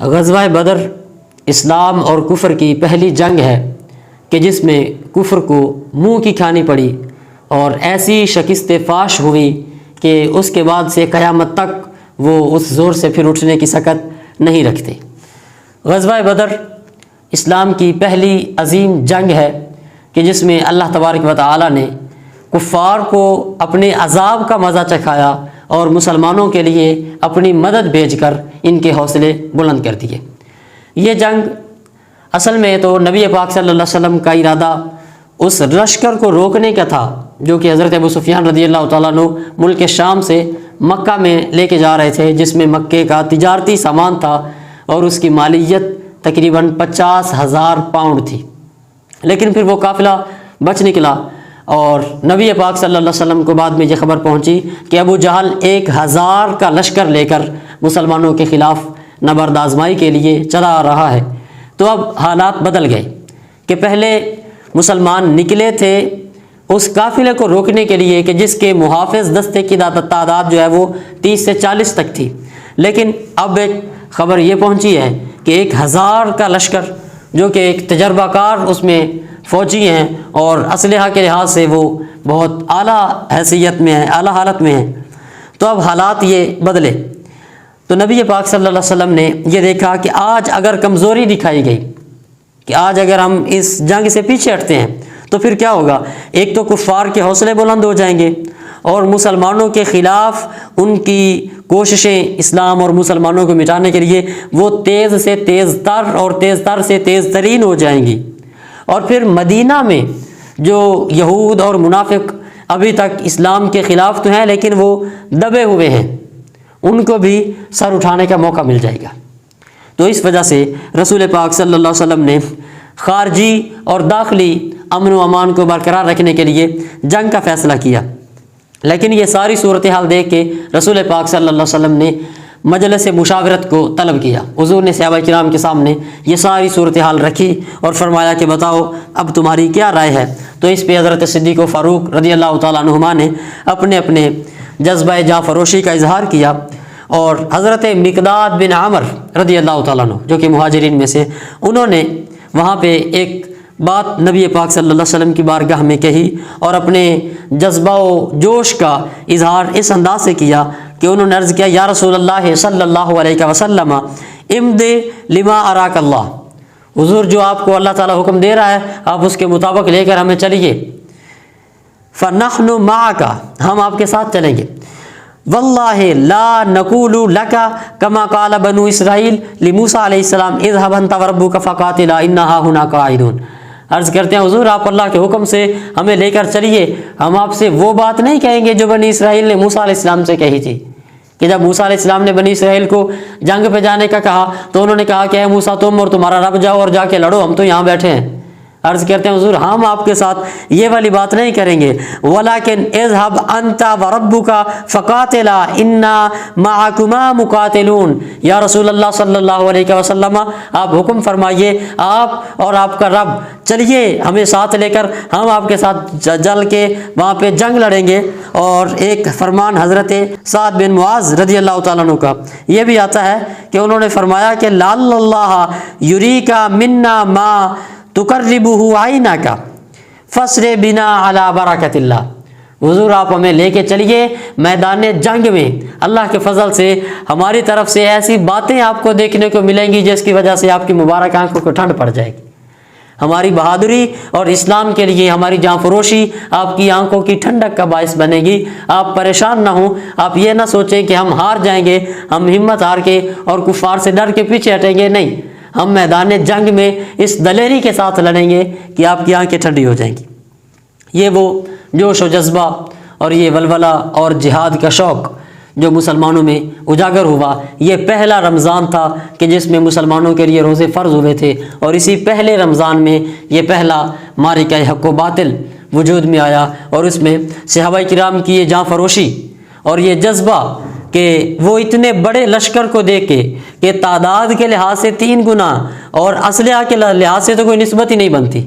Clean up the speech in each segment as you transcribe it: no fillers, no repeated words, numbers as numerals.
غزوہ بدر اسلام اور کفر کی پہلی جنگ ہے کہ جس میں کفر کو منہ کی کھانی پڑی اور ایسی شکست فاش ہوئی کہ اس کے بعد سے قیامت تک وہ اس زور سے پھر اٹھنے کی سکت نہیں رکھتے۔ غزوہ بدر اسلام کی پہلی عظیم جنگ ہے کہ جس میں اللہ تبارک و تعالی نے کفار کو اپنے عذاب کا مزہ چکھایا اور مسلمانوں کے لیے اپنی مدد بھیج کر ان کے حوصلے بلند کر دیے۔ یہ جنگ اصل میں تو نبی پاک صلی اللہ علیہ وسلم کا ارادہ اس لشکر کو روکنے کا تھا جو کہ حضرت ابو سفیان رضی اللہ تعالیٰ عنہ ملک شام سے مکہ میں لے کے جا رہے تھے، جس میں مکے کا تجارتی سامان تھا اور اس کی مالیت تقریباً 50,000 پاؤنڈ تھی۔ لیکن پھر وہ قافلہ بچ نکلا اور نبی پاک صلی اللہ علیہ وسلم کو بعد میں یہ خبر پہنچی کہ ابو جہل 1,000 کا لشکر لے کر مسلمانوں کے خلاف نبرد آزمائی کے لیے چلا آ رہا ہے۔ تو اب حالات بدل گئے کہ پہلے مسلمان نکلے تھے اس قافلے کو روکنے کے لیے کہ جس کے محافظ دستے کی تعداد جو ہے وہ 30 سے 40 تک تھی، لیکن اب ایک خبر یہ پہنچی ہے کہ 1,000 کا لشکر جو کہ ایک تجربہ کار اس میں فوجی ہیں اور اسلحہ کے لحاظ سے وہ بہت اعلیٰ حیثیت میں ہیں، اعلیٰ حالت میں ہیں۔ تو اب حالات یہ بدلے تو نبی پاک صلی اللہ علیہ وسلم نے یہ دیکھا کہ آج اگر کمزوری دکھائی گئی کہ آج اگر ہم اس جنگ سے پیچھے ہٹتے ہیں تو پھر کیا ہوگا؟ ایک تو کفار کے حوصلے بلند ہو جائیں گے اور مسلمانوں کے خلاف ان کی کوششیں اسلام اور مسلمانوں کو مٹانے کے لیے وہ تیز سے تیز تر اور تیز تر سے تیز ترین ہو جائیں گی۔ اور پھر مدینہ میں جو یہود اور منافق ابھی تک اسلام کے خلاف تو ہیں لیکن وہ دبے ہوئے ہیں، ان کو بھی سر اٹھانے کا موقع مل جائے گا۔ تو اس وجہ سے رسول پاک صلی اللہ علیہ وسلم نے خارجی اور داخلی امن و امان کو برقرار رکھنے کے لیے جنگ کا فیصلہ کیا۔ لیکن یہ ساری صورتحال دیکھ کے رسول پاک صلی اللہ علیہ وسلم نے مجلس مشاورت کو طلب کیا۔ حضور نے صحابہ کرام کے سامنے یہ ساری صورتحال رکھی اور فرمایا کہ بتاؤ اب تمہاری کیا رائے ہے؟ تو اس پہ حضرت صدیق و فاروق رضی اللہ تعالیٰ عنہما نے اپنے اپنے جذبہ جاں فروشی کا اظہار کیا، اور حضرت مقداد بن عامر رضی اللہ تعالیٰ عنہ جو کہ مہاجرین میں سے، انہوں نے وہاں پہ ایک بات نبی پاک صلی اللہ علیہ وسلم کی بارگاہ میں کہی اور اپنے جذبہ و جوش کا اظہار اس انداز سے کیا کہ انہوں نے عرض کیا، یا رسول اللہ صلی اللہ علیہ وسلم امد لما اراک اللہ، حضور جو آپ کو اللہ تعالیٰ حکم دے رہا ہے آپ اس کے مطابق لے کر ہمیں چلیے۔ فنحن معک، ہم آپ کے ساتھ چلیں گے۔ واللہ لا نقول لک کما قال بنو اسرائیل لموسیٰ علیہ السلام اذهب انت وربک فقاتلا انا ہاہنا قاعدون، عرض کرتے ہیں حضور آپ اللہ کے حکم سے ہمیں لے کر چلیے، ہم آپ سے وہ بات نہیں کہیں گے جو بنی اسرائیل نے موسیٰ علیہ السلام سے کہی تھی کہ جب موسیٰ علیہ السلام نے بنی اسرائیل کو جنگ پہ جانے کا کہا تو انہوں نے کہا کہ اے موسیٰ تم اور تمہارا رب جاؤ اور جا کے لڑو، ہم تو یہاں بیٹھے ہیں۔ عرض کرتے ہیں حضور ہم آپ کے ساتھ یہ والی بات نہیں کریں گے، ولیکن اذهب انت وربک فقاتلا انا معکما مقاتلون، یا رسول اللہ صلی اللہ علیہ وسلم آپ حکم فرمائیے، آپ اور آپ کا رب چلیے ہمیں ساتھ لے کر ہم آپ کے ساتھ جل کے وہاں پہ جنگ لڑیں گے۔ اور ایک فرمان حضرت سعد بن معاذ رضی اللہ تعالیٰ عنہ کا یہ بھی آتا ہے کہ انہوں نے فرمایا کہ لعل اللہ یریکا منا ما تقربہ عینک فسر بنا علی برکت اللہ، حضور آپ ہمیں لے کے چلیے میدان جنگ میں، اللہ کے فضل سے ہماری طرف سے ایسی باتیں آپ کو دیکھنے کو ملیں گی جس کی وجہ سے آپ کی مبارک آنکھوں کو ٹھنڈ پڑ جائے گی۔ ہماری بہادری اور اسلام کے لیے ہماری جاں فروشی آپ کی آنکھوں کی ٹھنڈک کا باعث بنے گی۔ آپ پریشان نہ ہوں، آپ یہ نہ سوچیں کہ ہم ہار جائیں گے، ہم ہمت ہار کے اور کفار سے ڈر کے پیچھے ہٹیں گے، نہیں، ہم میدان جنگ میں اس دلیری کے ساتھ لڑیں گے کہ آپ کی آنکھیں ٹھنڈی ہو جائیں گی۔ یہ وہ جوش و جذبہ اور یہ ولولہ اور جہاد کا شوق جو مسلمانوں میں اجاگر ہوا، یہ پہلا رمضان تھا کہ جس میں مسلمانوں کے لیے روزے فرض ہوئے تھے، اور اسی پہلے رمضان میں یہ پہلا معرکہ حق و باطل وجود میں آیا، اور اس میں صحابہ کرام کی یہ جاں فروشی اور یہ جذبہ کہ وہ اتنے بڑے لشکر کو دیکھ کے کہ تعداد کے لحاظ سے 3 گنا اور اسلحہ کے لحاظ سے تو کوئی نسبت ہی نہیں بنتی،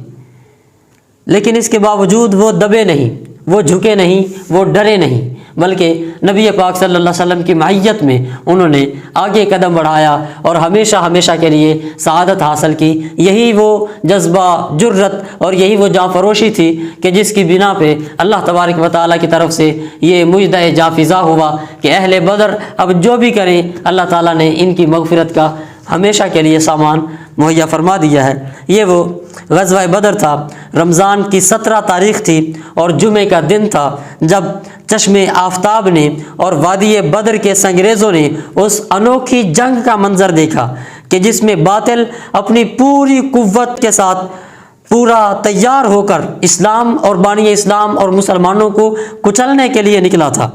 لیکن اس کے باوجود وہ دبے نہیں، وہ جھکے نہیں، وہ ڈرے نہیں، بلکہ نبی پاک صلی اللہ علیہ وسلم کی معیت میں انہوں نے آگے قدم بڑھایا اور ہمیشہ ہمیشہ کے لیے سعادت حاصل کی۔ یہی وہ جذبہ، جرت اور یہی وہ جاں فروشی تھی کہ جس کی بنا پہ اللہ تبارک و تعالیٰ کی طرف سے یہ مجدہ جاں فضا ہوا کہ اہل بدر اب جو بھی کریں اللہ تعالیٰ نے ان کی مغفرت کا ہمیشہ کے لیے سامان مہیا فرما دیا ہے۔ یہ وہ غزوہ بدر تھا، رمضان کی 17 تاریخ تھی اور جمعے کا دن تھا جب چشم آفتاب نے اور وادی بدر کے سنگریزوں نے اس انوکھی جنگ کا منظر دیکھا کہ جس میں باطل اپنی پوری قوت کے ساتھ پورا تیار ہو کر اسلام اور بانی اسلام اور مسلمانوں کو کچلنے کے لیے نکلا تھا،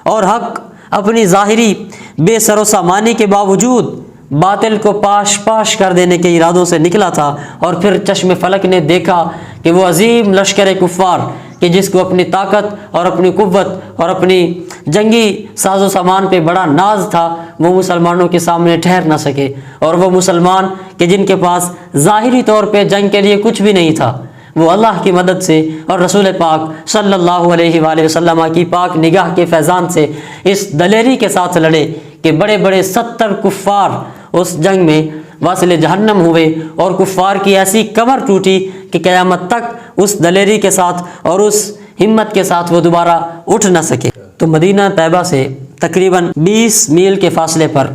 اور حق اپنی ظاہری بے سر و سامانی کے باوجود باطل کو پاش پاش کر دینے کے ارادوں سے نکلا تھا۔ اور پھر چشم فلک نے دیکھا کہ وہ عظیم لشکر کفار کہ جس کو اپنی طاقت اور اپنی قوت اور اپنی جنگی ساز و سامان پہ بڑا ناز تھا، وہ مسلمانوں کے سامنے ٹھہر نہ سکے، اور وہ مسلمان کہ جن کے پاس ظاہری طور پہ جنگ کے لیے کچھ بھی نہیں تھا، وہ اللہ کی مدد سے اور رسول پاک صلی اللہ علیہ وآلہ وسلم کی پاک نگاہ کے فیضان سے اس دلیری کے ساتھ لڑے کہ بڑے بڑے 70 کفار اس جنگ میں واصل جہنم ہوئے، اور کفار کی ایسی کمر ٹوٹی کہ قیامت تک اس دلیری کے ساتھ اور اس ہمت کے ساتھ وہ دوبارہ اٹھ نہ سکے۔ تو مدینہ طیبہ سے تقریباً 20 میل کے فاصلے پر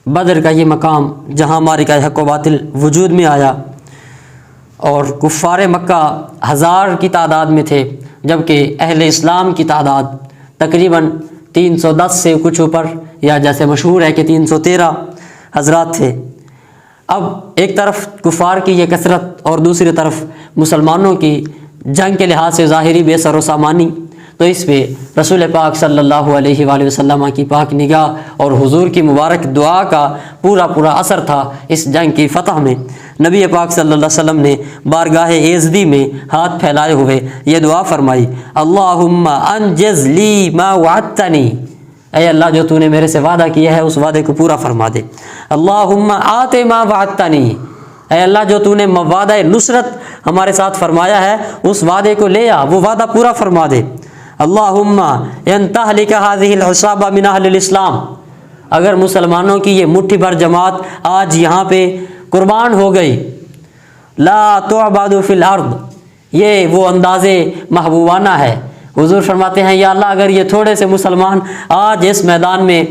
بدر کا یہ مقام جہاں مارکہ حق و باطل وجود میں آیا، اور کفار مکہ 1000 کی تعداد میں تھے جبکہ اہل اسلام کی تعداد تقریباً 310 سے کچھ اوپر، یا جیسے مشہور ہے کہ 313 حضرات تھے۔ اب ایک طرف کفار کی یہ کثرت اور دوسری طرف مسلمانوں کی جنگ کے لحاظ سے ظاہری بے سر و سامانی، تو اس پہ رسول پاک صلی اللہ علیہ وآلہ وسلم کی پاک نگاہ اور حضور کی مبارک دعا کا پورا اثر تھا اس جنگ کی فتح میں۔ نبی پاک صلی اللہ علیہ وسلم نے بارگاہ ایزدی میں ہاتھ پھیلائے ہوئے یہ دعا فرمائی، اللہم انجز لی ما وعدتنی، اے اللہ جو تو نے میرے سے وعدہ کیا ہے اس وعدے کو پورا فرما دے۔ اللہم آت ما وعدتنی، اے اللہ جو تو نے وعدہ نصرت ہمارے ساتھ فرمایا ہے اس وعدے کو لے آ، وہ وعدہ پورا فرما دے۔ اللہم ان تہلک ہذہ العصابہ من اہل الاسلام، اگر مسلمانوں کی یہ مٹھی بھر جماعت آج یہاں پہ قربان ہو گئی، لا تعبد فی الارض، یہ وہ انداز محبوبانہ ہے۔ حضور فرماتے ہیں یا اللہ اگر یہ تھوڑے سے مسلمان آج اس میدان میں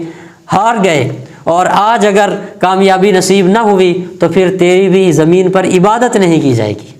ہار گئے اور آج اگر کامیابی نصیب نہ ہوئی تو پھر تیری بھی زمین پر عبادت نہیں کی جائے گی۔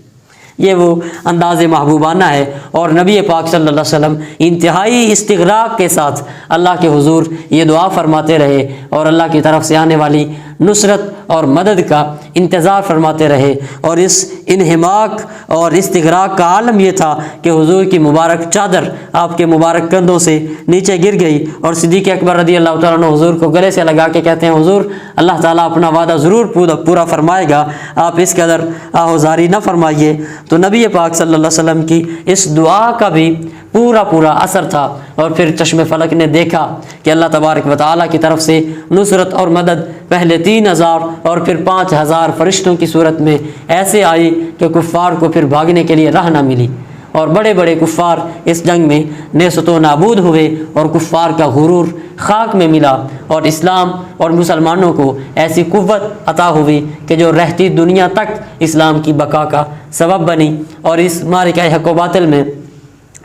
یہ وہ انداز محبوبانہ ہے، اور نبی پاک صلی اللہ علیہ وسلم انتہائی استغراق کے ساتھ اللہ کے حضور یہ دعا فرماتے رہے اور اللہ کی طرف سے آنے والی نصرت اور مدد کا انتظار فرماتے رہے۔ اور اس انہماک اور استغراق کا عالم یہ تھا کہ حضور کی مبارک چادر آپ کے مبارک کندھوں سے نیچے گر گئی، اور صدیق اکبر رضی اللہ تعالیٰ عنہ حضور کو گلے سے لگا کے کہتے ہیں حضور اللہ تعالیٰ اپنا وعدہ ضرور پورا فرمائے گا، آپ اس قدر آہوزاری نہ فرمائیے۔ تو نبی پاک صلی اللہ علیہ وسلم کی اس دعا کا بھی پورا اثر تھا، اور پھر چشم فلک نے دیکھا کہ اللہ تبارک و تعالیٰ کی طرف سے نصرت اور مدد پہلے 3000 اور پھر 5000 فرشتوں کی صورت میں ایسے آئی کہ کفار کو پھر بھاگنے کے لیے راہ نہ ملی، اور بڑے بڑے کفار اس جنگ میں نیست و نابود ہوئے، اور کفار کا غرور خاک میں ملا، اور اسلام اور مسلمانوں کو ایسی قوت عطا ہوئی کہ جو رہتی دنیا تک اسلام کی بقا کا سبب بنی۔ اور اس معرکہ حق و باطل میں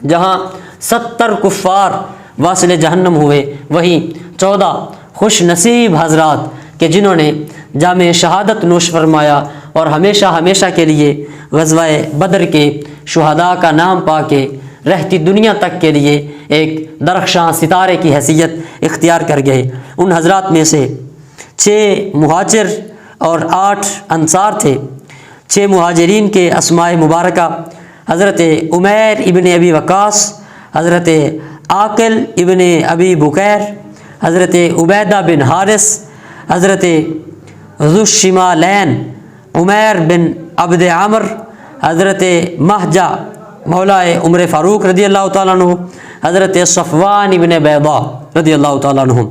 جہاں 70 کفار واصل جہنم ہوئے، وہیں 14 خوش نصیب حضرات کہ جنہوں نے جام شہادت نوش فرمایا اور ہمیشہ کے لیے غزوہ بدر کے شہداء کا نام پا کے رہتی دنیا تک کے لیے ایک درخشاں ستارے کی حیثیت اختیار کر گئے۔ ان حضرات میں سے 6 مہاجر اور 8 انصار تھے۔ 6 مہاجرین کے اسماء مبارکہ حضرت عمیر ابن ابی وقاص، حضرت عاقل ابن ابی بکیر، حضرت عبیدہ بن حارث، حضرت ذو الشمالین عمیر بن عبد عمر، حضرت مہجہ مولا عمر فاروق رضی اللہ تعالیٰ عنہ، حضرت صفوان ابن بیضاء رضی اللہ تعالیٰ عنہ۔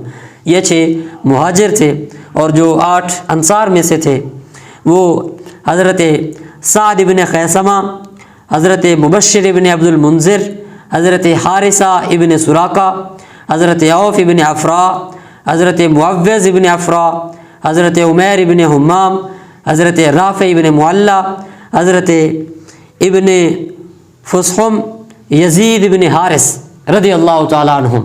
یہ 6 مہاجر تھے، اور جو 8 انصار میں سے تھے وہ حضرت سعد ابن خیثمہ، حضرت مبشر ابن عبد المنذر، حضرت حارثہ ابن سراقہ، حضرت عوف ابن افرا، حضرت معوذ ابن افرا، حضرت عمیر ابن حمام، حضرت رافع ابن معلّہ، حضرت ابن فسحم، یزید ابن حارث رضی اللہ تعالیٰ عنہم۔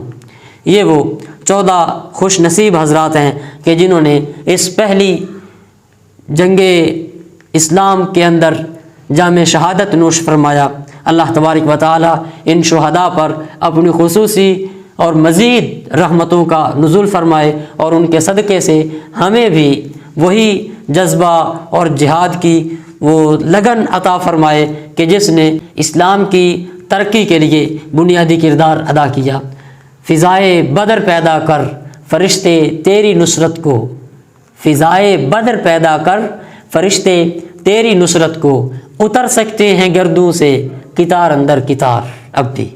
یہ وہ 14 خوش نصیب حضرات ہیں کہ جنہوں نے اس پہلی جنگ اسلام کے اندر جام شہادت نوش فرمایا۔ اللہ تبارک و تعالی ان شہداء پر اپنی خصوصی اور مزید رحمتوں کا نزول فرمائے، اور ان کے صدقے سے ہمیں بھی وہی جذبہ اور جہاد کی وہ لگن عطا فرمائے کہ جس نے اسلام کی ترقی کے لیے بنیادی کردار ادا کیا۔ فضائے بدر پیدا کر فرشتے تیری نصرت کو، فضائے بدر پیدا کر فرشتے تیری نصرت کو، اتر سکتے ہیں گردوں سے قطار اندر قطار اب بھی۔